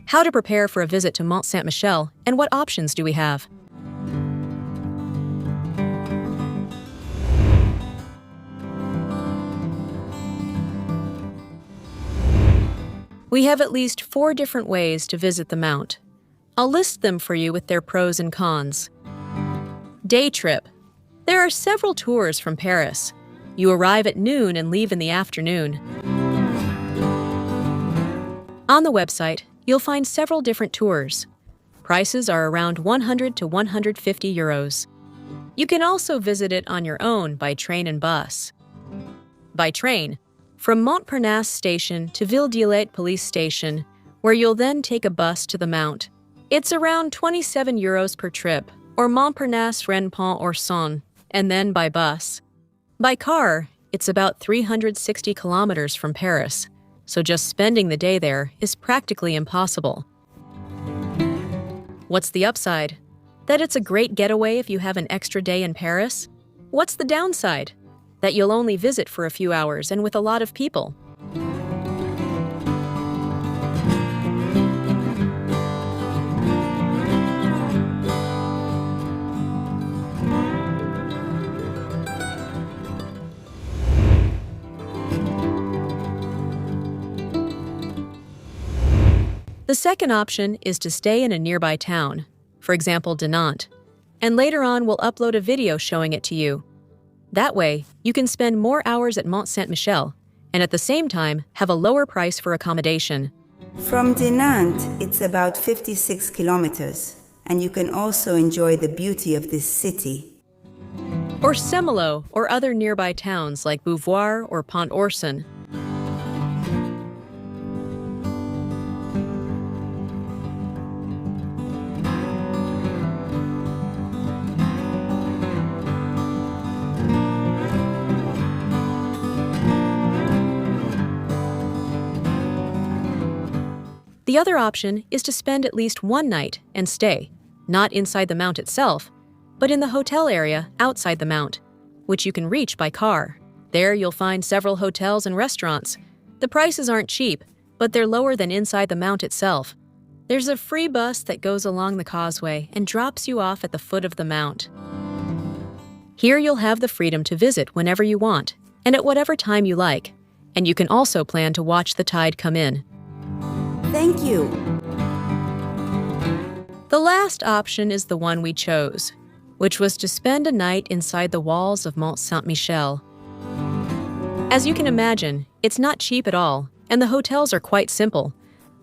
How to prepare for a visit to Mont Saint-Michel, and what options do we have? We have at least 4 different ways to visit the Mount. I'll list them for you with their pros and cons. Day trip. There are several tours from Paris. You arrive at noon and leave in the afternoon. On the website, you'll find several different tours. Prices are around 100 to 150 euros. You can also visit it on your own by train and bus. By train, from Montparnasse Station to Ville-d'Illet Police Station, where you'll then take a bus to the Mount. It's around 27 euros per trip, or Montparnasse-Rennes-Pont-Orson, and then by bus. By car, it's about 360 kilometers from Paris, so just spending the day there is practically impossible. What's the upside? That it's a great getaway if you have an extra day in Paris? What's the downside? That you'll only visit for a few hours and with a lot of people. The second option is to stay in a nearby town, for example, Dinant, and later on we'll upload a video showing it to you. That way, you can spend more hours at Mont Saint-Michel and at the same time have a lower price for accommodation. From Dinant, it's about 56 kilometers, and you can also enjoy the beauty of this city. Or Semelo or other nearby towns like Beauvoir or Pont-Orson. The other option is to spend at least one night and stay, not inside the Mount itself, but in the hotel area outside the Mount, which you can reach by car. There you'll find several hotels and restaurants. The prices aren't cheap, but they're lower than inside the Mount itself. There's a free bus that goes along the causeway and drops you off at the foot of the Mount. Here you'll have the freedom to visit whenever you want, and at whatever time you like, and you can also plan to watch the tide come in. Thank you. The last option is the one we chose, which was to spend a night inside the walls of Mont Saint-Michel. As you can imagine, it's not cheap at all, and the hotels are quite simple,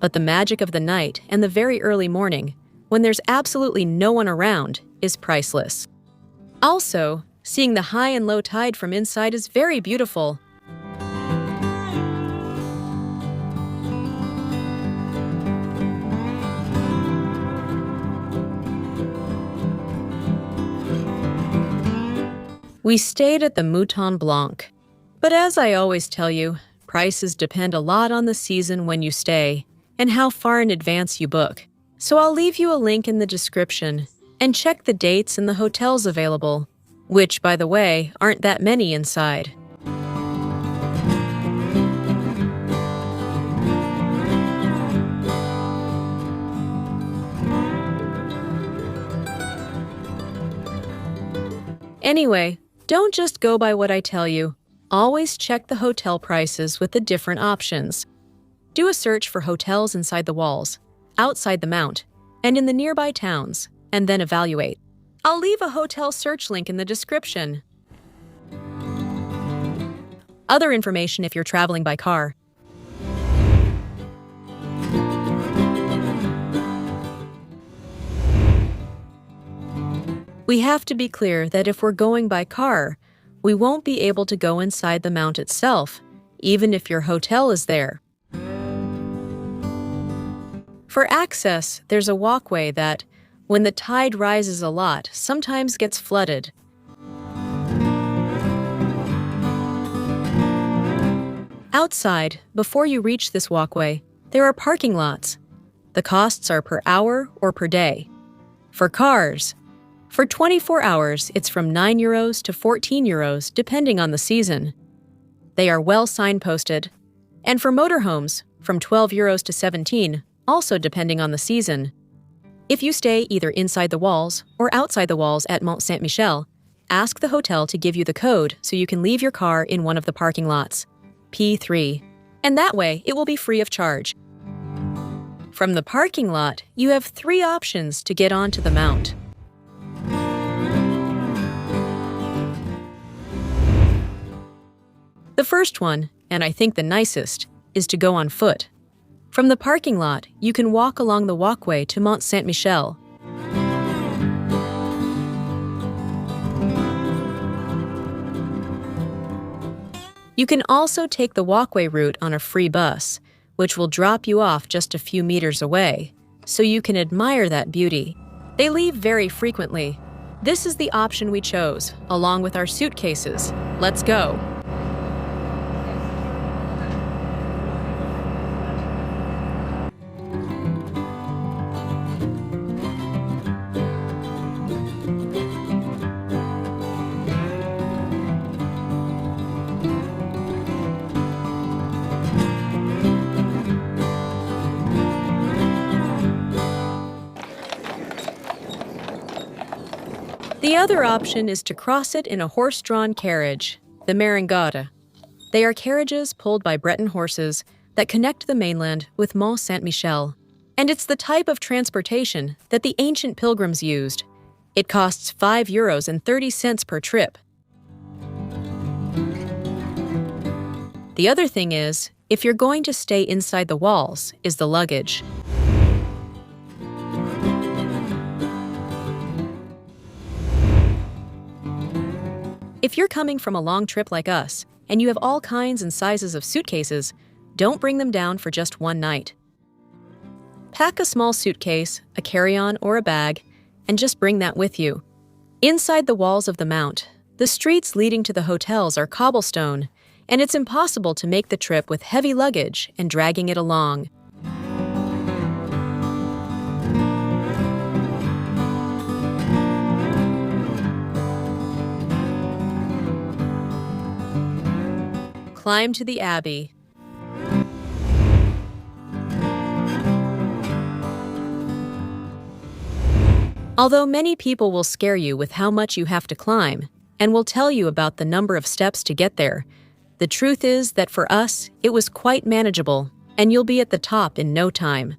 but the magic of the night and the very early morning, when there's absolutely no one around, is priceless. Also, seeing the high and low tide from inside is very beautiful. We stayed at the Mouton Blanc. But as I always tell you, prices depend a lot on the season when you stay and how far in advance you book. So I'll leave you a link in the description and check the dates and the hotels available, which, by the way, aren't that many inside. Anyway, don't just go by what I tell you. Always check the hotel prices with the different options. Do a search for hotels inside the walls, outside the Mount, and in the nearby towns, and then evaluate. I'll leave a hotel search link in the description. Other information if you're traveling by car. We have to be clear that if we're going by car, we won't be able to go inside the Mount itself, even if your hotel is there. For access, there's a walkway that, when the tide rises a lot, sometimes gets flooded. Outside, before you reach this walkway, there are parking lots. The costs are per hour or per day. For cars, for 24 hours, it's from 9 euros to 14 euros, depending on the season. They are well signposted. And for motorhomes, from 12 euros to 17, also depending on the season. If you stay either inside the walls or outside the walls at Mont Saint-Michel, ask the hotel to give you the code so you can leave your car in one of the parking lots, P3, and that way it will be free of charge. From the parking lot, you have 3 options to get onto the Mount. The first one, and I think the nicest, is to go on foot. From the parking lot, you can walk along the walkway to Mont Saint-Michel. You can also take the walkway route on a free bus, which will drop you off just a few meters away, so you can admire that beauty. They leave very frequently. This is the option we chose, along with our suitcases. Let's go. The other option is to cross it in a horse-drawn carriage, the Maringouta. They are carriages pulled by Breton horses that connect the mainland with Mont Saint-Michel. And it's the type of transportation that the ancient pilgrims used. It costs €5.30 per trip. The other thing is, if you're going to stay inside the walls, is the luggage. If you're coming from a long trip like us, and you have all kinds and sizes of suitcases, don't bring them down for just one night. Pack a small suitcase, a carry-on, or a bag, and just bring that with you. Inside the walls of the Mount, the streets leading to the hotels are cobblestone, and it's impossible to make the trip with heavy luggage and dragging it along. Climb to the Abbey. Although many people will scare you with how much you have to climb and will tell you about the number of steps to get there, the truth is that for us, it was quite manageable, and you'll be at the top in no time.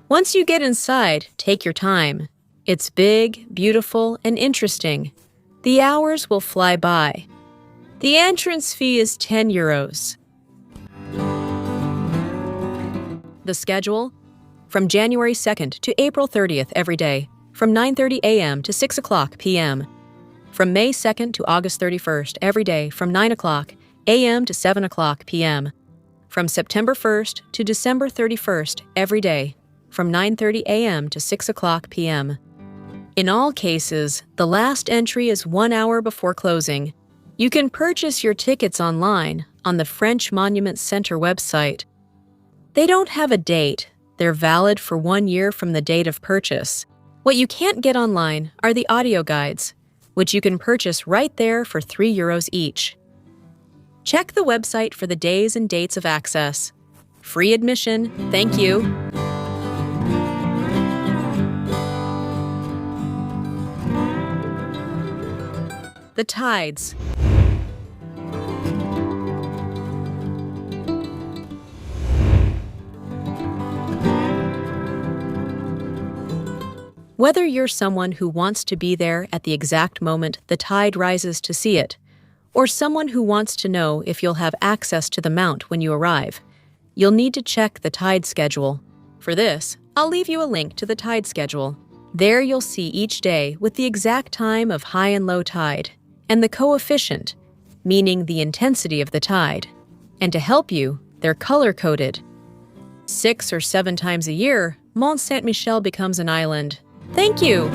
Once you get inside, take your time. It's big, beautiful, and interesting. The hours will fly by. The entrance fee is €10. The schedule? From January 2nd to April 30th every day, from 9:30 a.m. to 6 o'clock p.m. From May 2nd to August 31st every day, from 9 o'clock a.m. to 7 o'clock p.m. From September 1st to December 31st every day, from 9:30 a.m. to 6 o'clock p.m. In all cases, the last entry is 1 hour before closing. You can purchase your tickets online on the French Monument Center website. They don't have a date. They're valid for 1 year from the date of purchase. What you can't get online are the audio guides, which you can purchase right there for €3 each. Check the website for the days and dates of access. Free admission, thank you. The tides. Whether you're someone who wants to be there at the exact moment the tide rises to see it, or someone who wants to know if you'll have access to the Mount when you arrive, you'll need to check the tide schedule. For this, I'll leave you a link to the tide schedule. There you'll see each day with the exact time of high and low tide, and the coefficient, meaning the intensity of the tide. And to help you, they're color-coded. 6 or 7 times a year, Mont Saint-Michel becomes an island. Thank you!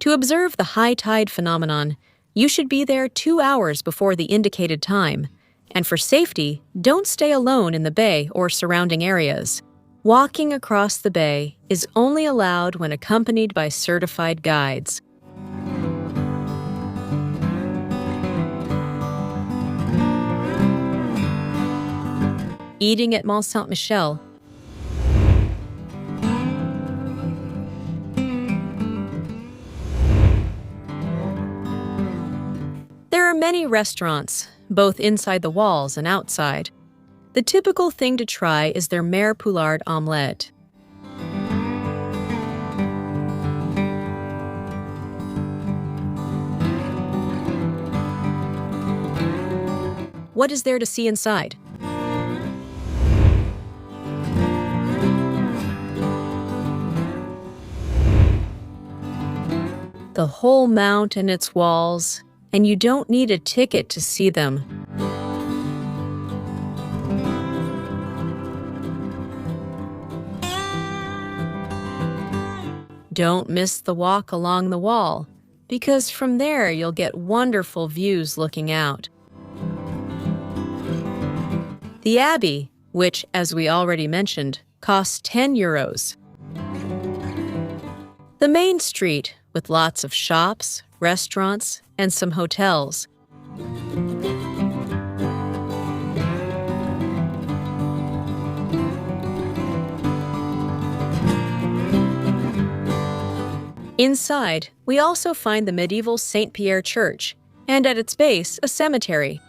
To observe the high tide phenomenon, you should be there 2 hours before the indicated time. And for safety, don't stay alone in the bay or surrounding areas. Walking across the bay is only allowed when accompanied by certified guides. eating at Mont Saint-Michel. There are many restaurants, both inside the walls and outside. The typical thing to try is their Mère Poulard omelette. What is there to see inside? The whole mount and its walls, and you don't need a ticket to see them. Don't miss the walk along the wall, because from there you'll get wonderful views looking out. The Abbey, which, as we already mentioned, costs 10 euros. The main street, with lots of shops, restaurants, and some hotels. Inside, we also find the medieval Saint Pierre Church, and at its base, a cemetery.